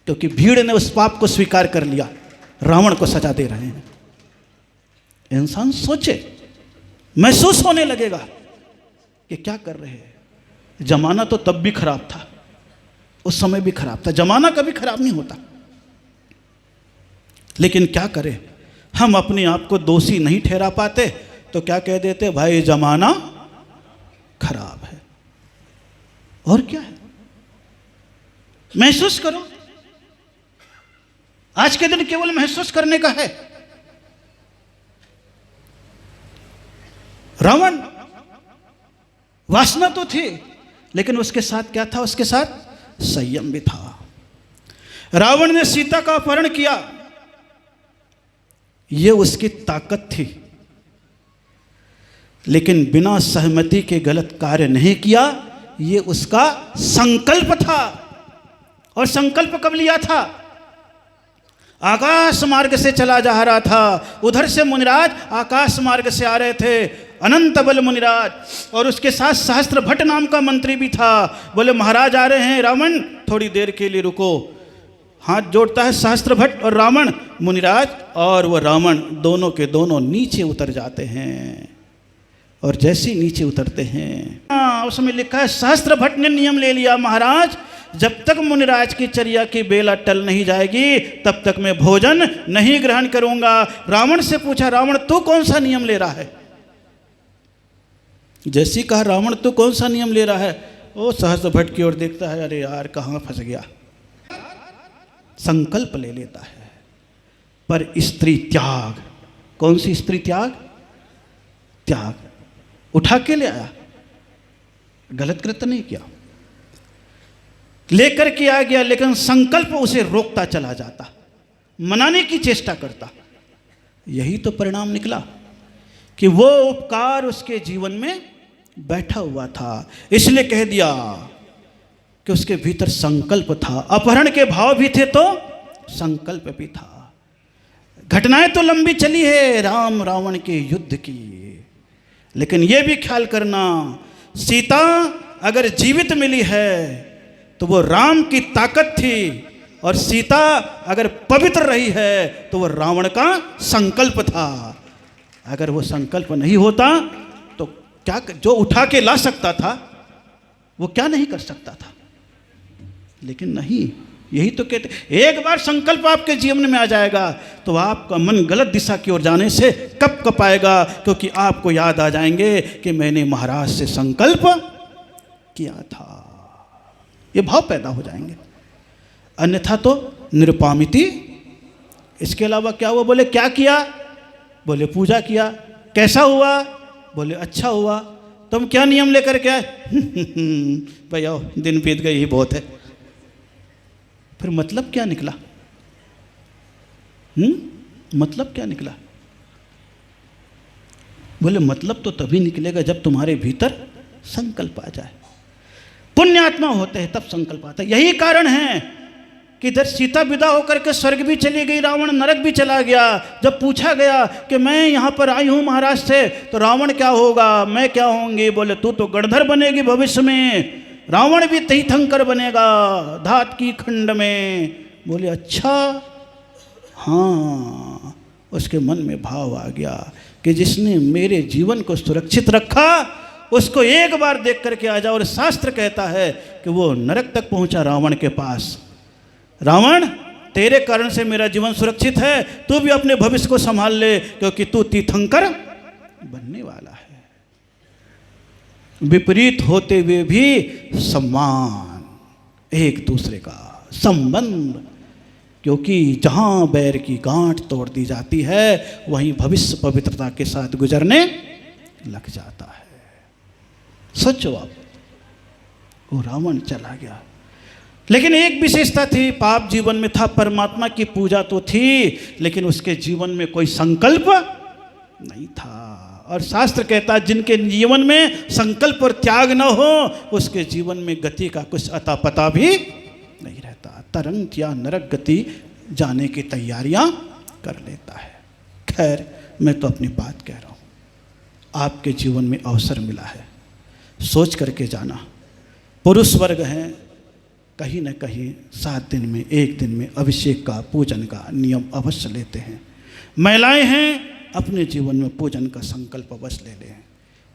क्योंकि भीड़ ने उस पाप को स्वीकार कर लिया। रावण को सजा दे रहे हैं। इंसान सोचे, महसूस होने लगेगा कि क्या कर रहे हैं। जमाना तो तब भी खराब था, उस समय भी खराब था, जमाना कभी खराब नहीं होता। लेकिन क्या करें, हम अपने आप को दोषी नहीं ठहरा पाते, तो क्या कह देते, भाई जमाना खराब है। और क्या है? महसूस करो, आज के दिन केवल महसूस करने का है। रावण वासना तो थी, लेकिन उसके साथ क्या था? उसके साथ संयम भी था। रावण ने सीता का अपहरण किया, यह उसकी ताकत थी, लेकिन बिना सहमति के गलत कार्य नहीं किया, यह उसका संकल्प था। और संकल्प कब लिया था? आकाश मार्ग से चला जा रहा था। उधर से मुनिराज आकाश मार्ग से आ रहे थे, अनंत बल मुनिराज, और उसके साथ सहस्त्र भट्ट नाम का मंत्री भी था। बोले महाराज आ रहे हैं रावण, थोड़ी देर के लिए रुको। हाथ जोड़ता है सहस्त्र भट्ट और रावण, मुनिराज और वो रावण दोनों के दोनों नीचे उतर जाते हैं। और जैसे नीचे उतरते हैं उसमें लिखा है सहस्त्र भट्ट ने नियम ले लिया, महाराज जब तक मुनिराज की चर्या की बेला टल नहीं जाएगी तब तक मैं भोजन नहीं ग्रहण करूंगा। रावण से पूछा, रावण तू कौन सा नियम ले रहा है? जैसी कहा रावण तू कौन सा नियम ले रहा है, वो सहस्त्र भट्ट की ओर देखता है, अरे यार कहाँ फंस गया। संकल्प ले लेता है, पर स्त्री त्याग। कौन सी स्त्री त्याग? त्याग उठा के ले आया, गलत कृत्य नहीं किया, लेकर के आ गया, लेकिन संकल्प उसे रोकता चला जाता, मनाने की चेष्टा करता। यही तो परिणाम निकला कि वो उपकार उसके जीवन में बैठा हुआ था। इसलिए कह दिया कि उसके भीतर संकल्प था। अपहरण के भाव भी थे तो संकल्प भी था। घटनाएं तो लंबी चली है राम रावण के युद्ध की, लेकिन यह भी ख्याल करना, सीता अगर जीवित मिली है तो वो राम की ताकत थी, और सीता अगर पवित्र रही है तो वो रावण का संकल्प था। अगर वो संकल्प नहीं होता तो क्या जो उठा के ला सकता था वो क्या नहीं कर सकता था। लेकिन नहीं, यही तो कहते, एक बार संकल्प आपके जीवन में आ जाएगा तो आपका मन गलत दिशा की ओर जाने से कब कपाएगा, क्योंकि आपको याद आ जाएंगे कि मैंने महाराज से संकल्प किया था। ये भाव पैदा हो जाएंगे, अन्यथा तो निरुपामिति। इसके अलावा क्या हुआ? बोले क्या किया? बोले पूजा किया। कैसा हुआ? बोले अच्छा हुआ। तुम क्या नियम लेकर के आए? भाई आओ, दिन बीत गए, ही बहुत है। फिर मतलब क्या निकला? मतलब क्या निकला? बोले मतलब तो तभी निकलेगा जब तुम्हारे भीतर संकल्प आ जाए। पुण्यात्मा होते हैं तब संकल्प आता है। यही कारण है कि इधर सीता विदा होकर के स्वर्ग भी चली गई, रावण नरक भी चला गया। जब पूछा गया कि मैं यहाँ पर आई हूँ महाराज से, तो रावण क्या होगा, मैं क्या होंगी? बोले तू तो गणधर बनेगी भविष्य में, रावण भी तीर्थंकर बनेगा धात की खंड में। बोले अच्छा। हाँ, उसके मन में भाव आ गया कि जिसने मेरे जीवन को सुरक्षित रखा उसको एक बार देख करके आ जाओ। और शास्त्र कहता है कि वो नरक तक पहुंचा रावण के पास। रावण, तेरे कारण से मेरा जीवन सुरक्षित है, तू भी अपने भविष्य को संभाल ले, क्योंकि तू तीर्थंकर बनने वाला है। विपरीत होते हुए भी सम्मान, एक दूसरे का संबंध, क्योंकि जहां बैर की गांठ तोड़ दी जाती है वहीं भविष्य पवित्रता के साथ गुजरने लग जाता है। सोचो आप, वो रावण चला गया, लेकिन एक विशेषता थी, पाप जीवन में था, परमात्मा की पूजा तो थी, लेकिन उसके जीवन में कोई संकल्प नहीं था। और शास्त्र कहता है जिनके जीवन में संकल्प और त्याग न हो उसके जीवन में गति का कुछ अता पता भी नहीं रहता। तरंग या नरक गति जाने की तैयारियां कर लेता है। खैर, मैं तो अपनी बात कह रहा हूँ, आपके जीवन में अवसर मिला है, सोच करके जाना। पुरुष वर्ग हैं, कहीं न कहीं 7 दिन में, 1 दिन में अभिषेक का, पूजन का नियम अवश्य लेते हैं। महिलाएं हैं, अपने जीवन में पूजन का संकल्प अवश्य ले लें।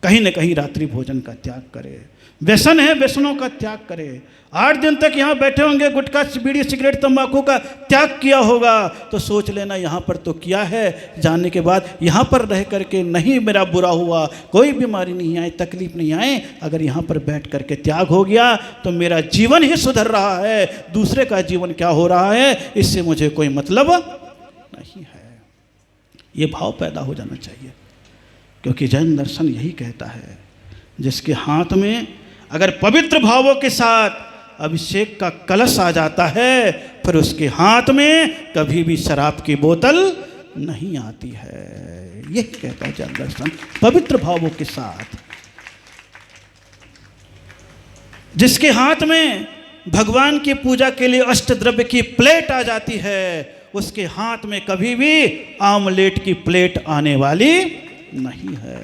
कहीं न कहीं रात्रि भोजन का त्याग करें। व्यसन है, व्यसनों का त्याग करें। 8 दिन तक यहाँ बैठे होंगे, गुटखा, बीड़ी, सिगरेट, तंबाकू का त्याग किया होगा, तो सोच लेना यहाँ पर तो किया है, जाने के बाद यहाँ पर रह करके नहीं मेरा बुरा हुआ, कोई बीमारी नहीं आई, तकलीफ नहीं आए, अगर यहाँ पर बैठ करके त्याग हो गया तो मेरा जीवन ही सुधर रहा है, दूसरे का जीवन क्या हो रहा है इससे मुझे कोई मतलब नहीं है। ये भाव पैदा हो जाना चाहिए, क्योंकि जैन दर्शन यही कहता है, जिसके हाथ में अगर पवित्र भावों के साथ अभिषेक का कलश आ जाता है, फिर उसके हाथ में कभी भी शराब की बोतल नहीं आती है। यही कहता है जैन दर्शन, पवित्र भावों के साथ। जिसके हाथ में भगवान की पूजा के लिए अष्टद्रव्य की प्लेट आ जाती है, उसके हाथ में कभी भी आमलेट की प्लेट आने वाली नहीं है।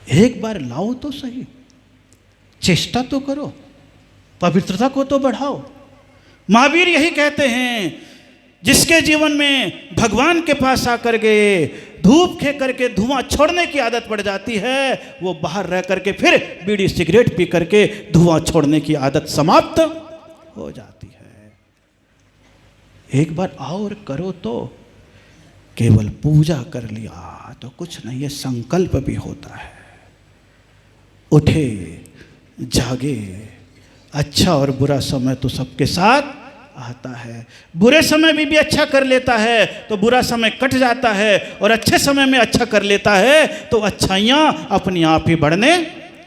एक बार लाओ तो सही, चेष्टा तो करो, पवित्रता को तो बढ़ाओ। महावीर यही कहते हैं, जिसके जीवन में भगवान के पास आकर के धूप खे करके धुआं छोड़ने की आदत पड़ जाती है, वो बाहर रह करके फिर बीड़ी सिगरेट पी करके धुआं छोड़ने की आदत समाप्त हो जाती है। एक बार आओ और करो तो, केवल पूजा कर लिया तो कुछ नहीं, ये संकल्प भी होता है। उठे जागे, अच्छा और बुरा समय तो सबके साथ आता है। बुरे समय में भी अच्छा कर लेता है तो बुरा समय कट जाता है, और अच्छे समय में अच्छा कर लेता है तो अच्छाइयाँ अपने आप ही बढ़ने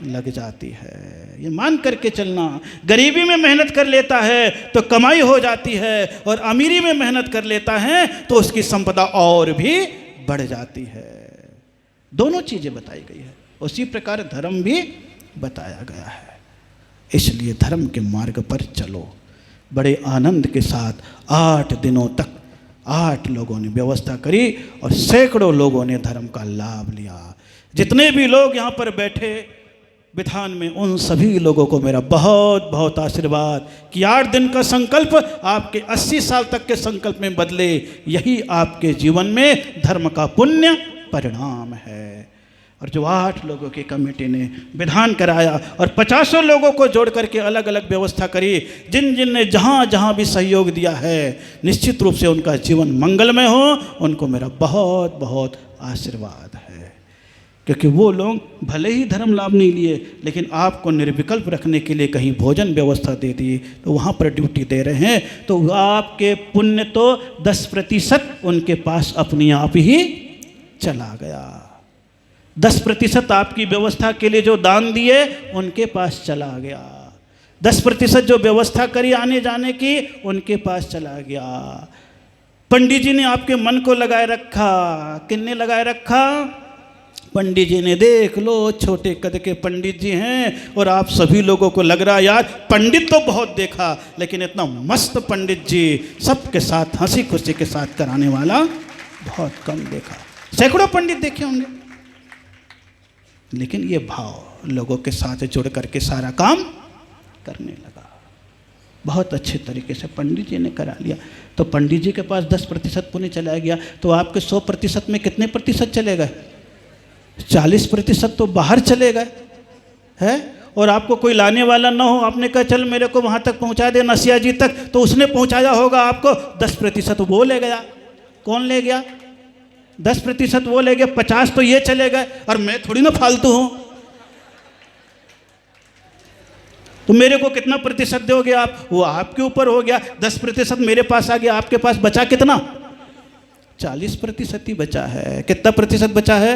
लग जाती है। ये मान करके चलना, गरीबी में मेहनत कर लेता है तो कमाई हो जाती है, और अमीरी में मेहनत कर लेता है तो उसकी संपदा और भी बढ़ जाती है। दोनों चीज़ें बताई गई है। उसी प्रकार धर्म भी बताया गया है। इसलिए धर्म के मार्ग पर चलो। बड़े आनंद के साथ 8 दिनों तक 8 लोगों ने व्यवस्था करी और सैकड़ों लोगों ने धर्म का लाभ लिया। जितने भी लोग यहाँ पर बैठे विधान में, उन सभी लोगों को मेरा बहुत बहुत आशीर्वाद कि 8 दिन का संकल्प आपके 80 साल तक के संकल्प में बदले। यही आपके जीवन में धर्म का पुण्य परिणाम है। और जो 8 लोगों की कमेटी ने विधान कराया और 50 लोगों को जोड़ करके अलग अलग व्यवस्था करी, जिन जिन ने जहाँ जहाँ भी सहयोग दिया है, निश्चित रूप से उनका जीवन मंगलमय हो, उनको मेरा बहुत बहुत आशीर्वाद है। क्योंकि वो लोग भले ही धर्म लाभ नहीं लिए, लेकिन आपको निर्विकल्प रखने के लिए कहीं भोजन व्यवस्था दे दी, तो वहाँ पर ड्यूटी दे रहे हैं, तो आपके पुण्य तो 10% उनके पास अपने आप ही चला गया। 10% आपकी व्यवस्था के लिए जो दान दिए उनके पास चला गया। 10% जो व्यवस्था करी आने जाने की उनके पास चला गया। पंडित जी ने आपके मन को लगाए रखा। किन्ने लगाए रखा? पंडित जी ने। देख लो, छोटे कद के पंडित जी हैं और आप सभी लोगों को लग रहा यार पंडित तो बहुत देखा, लेकिन इतना मस्त पंडित जी सबके साथ हंसी खुशी के साथ कराने वाला बहुत कम देखा। सैकड़ों पंडित देखे होंगे, लेकिन ये भाव लोगों के साथ जुड़ करके सारा काम करने लगा। बहुत अच्छे तरीके से पंडित जी ने करा लिया। तो पंडित जी के पास 10% पुण्य चला गया, तो आपके 100% में कितने प्रतिशत चले गए? 40% तो बाहर चले गए है। और आपको कोई लाने वाला ना हो, आपने कहा चल मेरे को वहाँ तक पहुँचा दे नसिया जी तक, तो उसने पहुँचाया होगा आपको, 10% वो ले गया। कौन ले गया? 10% वो ले गया, 50 तो ये चले गए। और मैं थोड़ी ना फालतू हूँ, तो मेरे को कितना प्रतिशत दोगे आप? वो आपके ऊपर हो गया। 10% मेरे पास आ गया, आपके पास बचा कितना? 40% ही बचा है। कितना प्रतिशत बचा है?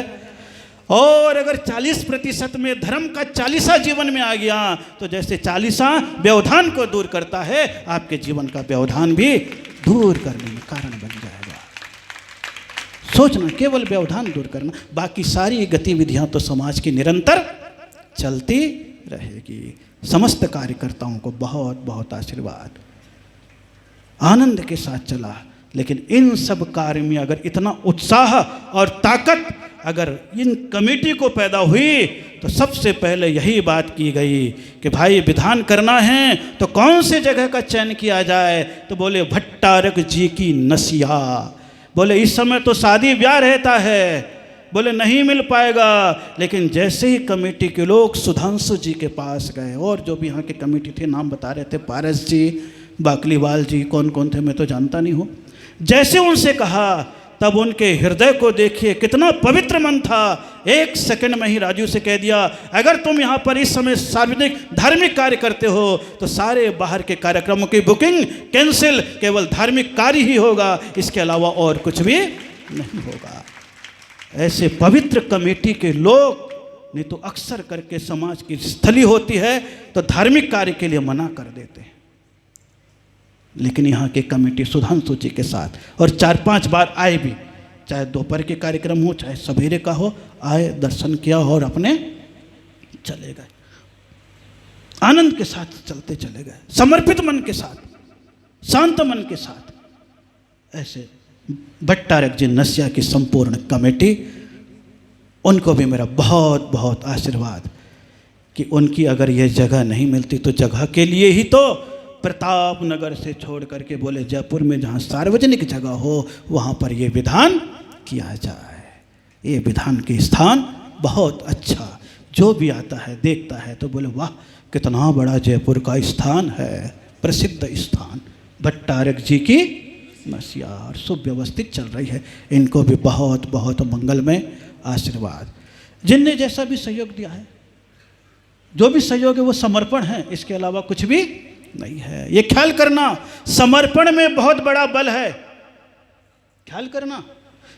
और अगर 40% में धर्म का 40वां जीवन में आ गया, तो जैसे 40वां व्यवधान को दूर करता है, आपके जीवन का व्यवधान भी दूर करने में कारण बन जाएगा। सोचना, केवल व्यवधान दूर करना, बाकी सारी गतिविधियां तो समाज की निरंतर चलती रहेगी। समस्त कार्यकर्ताओं को बहुत बहुत आशीर्वाद। आनंद के साथ चला, लेकिन इन सब कार्य में अगर इतना उत्साह और ताकत अगर इन कमेटी को पैदा हुई, तो सबसे पहले यही बात की गई कि भाई विधान करना है तो कौन से जगह का चयन किया जाए? तो बोले भट्टारक जी की नसिया। बोले इस समय तो शादी ब्याह रहता है, बोले नहीं मिल पाएगा। लेकिन जैसे ही कमेटी के लोग सुधांशु जी के पास गए, और जो भी यहाँ के कमेटी थे नाम बता रहे थे, पारस जी, बाकलीवाल जी, कौन कौन थे मैं तो जानता नहीं हूँ। जैसे उनसे कहा, तब उनके हृदय को देखिए कितना पवित्र मन था। 1 सेकंड में ही राजू से कह दिया, अगर तुम यहाँ पर इस समय सार्वजनिक धार्मिक कार्य करते हो तो सारे बाहर के कार्यक्रमों की बुकिंग कैंसिल, केवल धार्मिक कार्य ही होगा, इसके अलावा और कुछ भी नहीं होगा। ऐसे पवित्र कमेटी के लोग नहीं तो अक्सर करके समाज की स्थली होती है तो धार्मिक कार्य के लिए मना कर देते हैं। लेकिन यहाँ के कमेटी सुधांशु जी के साथ, और 4-5 बार आए भी, चाहे दोपहर के कार्यक्रम हो चाहे सवेरे का हो, आए, दर्शन किया और अपने चले गए। आनंद के साथ चलते चले गए, समर्पित मन के साथ। शांत मन के साथ। ऐसे भट्टारक जी नसिया की संपूर्ण कमेटी, उनको भी मेरा बहुत बहुत आशीर्वाद कि उनकी अगर ये जगह नहीं मिलती तो जगह के लिए ही तो प्रताप नगर से छोड़ करके बोले जयपुर में जहाँ सार्वजनिक जगह हो वहाँ पर ये विधान किया जाए। ये विधान के स्थान बहुत अच्छा, जो भी आता है देखता है तो बोले वाह कितना बड़ा जयपुर का स्थान है, प्रसिद्ध स्थान। भट्टारक जी की नसिया और सुव्यवस्थित चल रही है, इनको भी बहुत बहुत मंगलमय आशीर्वाद। जिनने जैसा भी सहयोग दिया है, जो भी सहयोग है वो समर्पण है, इसके अलावा कुछ भी नहीं है। ये ख्याल करना समर्पण में बहुत बड़ा बल है, ख्याल करना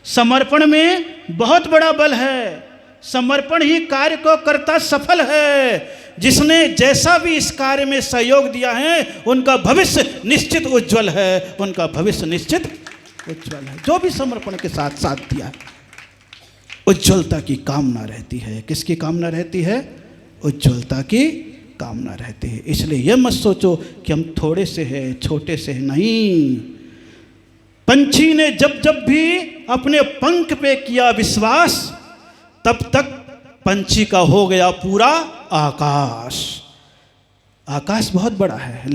समर्पण में बहुत बड़ा बल है। समर्पण ही कार्य को करता सफल है। जिसने जैसा भी इस कार्य में सहयोग दिया है उनका भविष्य निश्चित उज्जवल है, उनका भविष्य निश्चित उज्जवल है। जो भी समर्पण के साथ साथ दिया है, उज्ज्वलता की कामना रहती है। किसकी कामना रहती है? उज्ज्वलता की कामना रहती है। इसलिए यह मत सोचो कि हम थोड़े से हैं, छोटे से हैं, नहीं। पंछी ने जब जब भी अपने पंख पे किया विश्वास, तब तक पंछी का हो गया पूरा आकाश। आकाश बहुत बड़ा है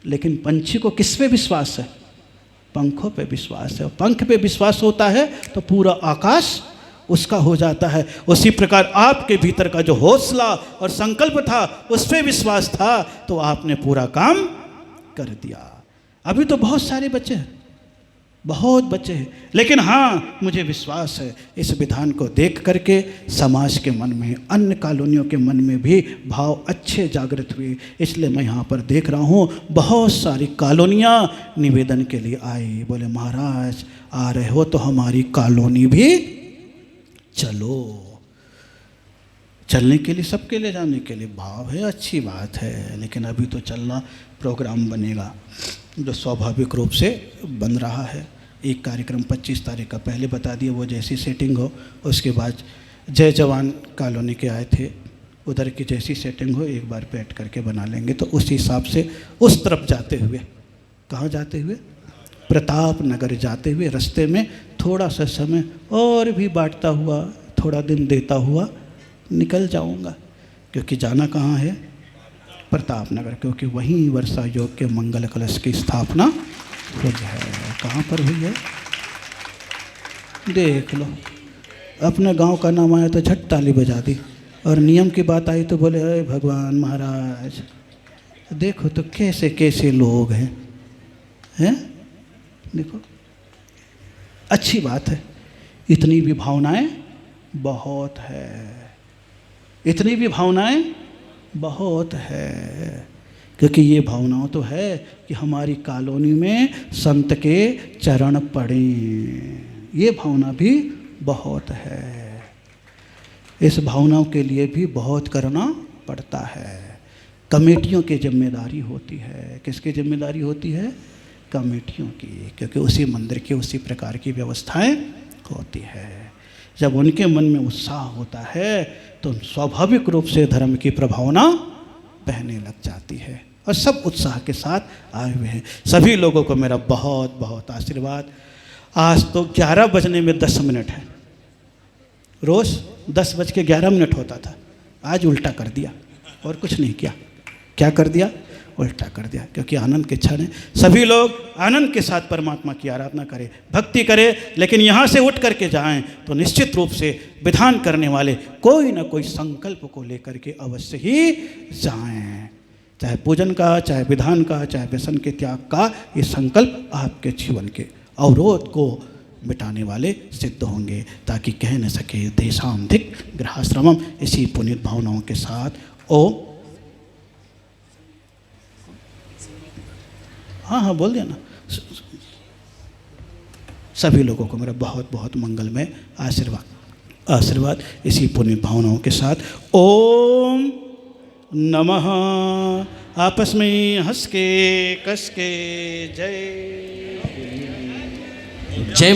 लेकिन पंछी को किस पे विश्वास है? पंखों पे विश्वास है। पंख पे विश्वास होता है तो पूरा आकाश उसका हो जाता है। उसी प्रकार आपके भीतर का जो हौसला और संकल्प था, उस पे विश्वास था, तो आपने पूरा काम कर दिया। अभी तो बहुत सारे बच्चे हैं, बहुत बच्चे हैं, लेकिन हाँ मुझे विश्वास है इस विधान को देख करके समाज के मन में, अन्य कॉलोनियों के मन में भी भाव अच्छे जागृत हुए। इसलिए मैं यहाँ पर देख रहा हूँ बहुत सारी कॉलोनियाँ निवेदन के लिए आई। बोले महाराज आ रहे हो तो हमारी कॉलोनी भी चलो। चलने के लिए, सबके ले जाने के लिए भाव है, अच्छी बात है, लेकिन अभी तो चलना, प्रोग्राम बनेगा जो स्वाभाविक रूप से बन रहा है। एक कार्यक्रम 25 तारीख का पहले बता दिए, वो जैसी सेटिंग हो। उसके बाद जय जवान कॉलोनी के आए थे, उधर की जैसी सेटिंग हो एक बार बैठ करके बना लेंगे। तो उस हिसाब से उस तरफ जाते हुए, कहाँ जाते हुए? प्रताप नगर जाते हुए रास्ते में थोड़ा सा समय और भी बांटता हुआ, थोड़ा दिन देता हुआ निकल जाऊंगा। क्योंकि जाना कहाँ है? प्रताप नगर, क्योंकि वहीं वर्षा योग के मंगल कलश की स्थापना हुई है। कहाँ पर हुई है? देख लो, अपने गांव का नाम आया तो झट ताली बजा दी, और नियम की बात आई तो बोले अरे भगवान महाराज। देखो तो कैसे कैसे लोग हैं, हैं? देखो, अच्छी बात है। इतनी भी भावनाएं बहुत है, इतनी भी भावनाएं बहुत है। क्योंकि ये भावनाओं तो है कि हमारी कॉलोनी में संत के चरण पड़े, ये भावना भी बहुत है। इस भावनाओं के लिए भी बहुत करना पड़ता है। कमेटियों की जिम्मेदारी होती है। किसकी जिम्मेदारी होती है? कमेटियों की, क्योंकि उसी मंदिर की उसी प्रकार की व्यवस्थाएं होती है। जब उनके मन में उत्साह होता है तो स्वाभाविक रूप से धर्म की प्रभावना बहने लग जाती है, और सब उत्साह के साथ आए हुए हैं। सभी लोगों को मेरा बहुत बहुत आशीर्वाद। आज तो 11 बजने में 10 मिनट है। रोज़ 10:11 होता था, आज उल्टा कर दिया और कुछ नहीं किया। क्या कर दिया? उल्टा कर दिया। क्योंकि आनंद के क्षण है, सभी लोग आनंद के साथ परमात्मा की आराधना करें, भक्ति करें, लेकिन यहाँ से उठ करके जाएं तो निश्चित रूप से विधान करने वाले कोई ना कोई संकल्प को लेकर के अवश्य ही जाएं। चाहे पूजन का, चाहे विधान का, चाहे व्यसन के त्याग का, ये संकल्प आपके जीवन के अवरोध को मिटाने वाले सिद्ध होंगे, ताकि कह न सके देशांधिक गृहाश्रमम। इसी पुनीत भावनाओं के साथ ओ हाँ बोल दिया ना। सभी लोगों को मेरा बहुत बहुत मंगलमय आशीर्वाद इसी पुण्य भावनाओं के साथ। ओम नमः। आपस में हंस के कस के जय जय।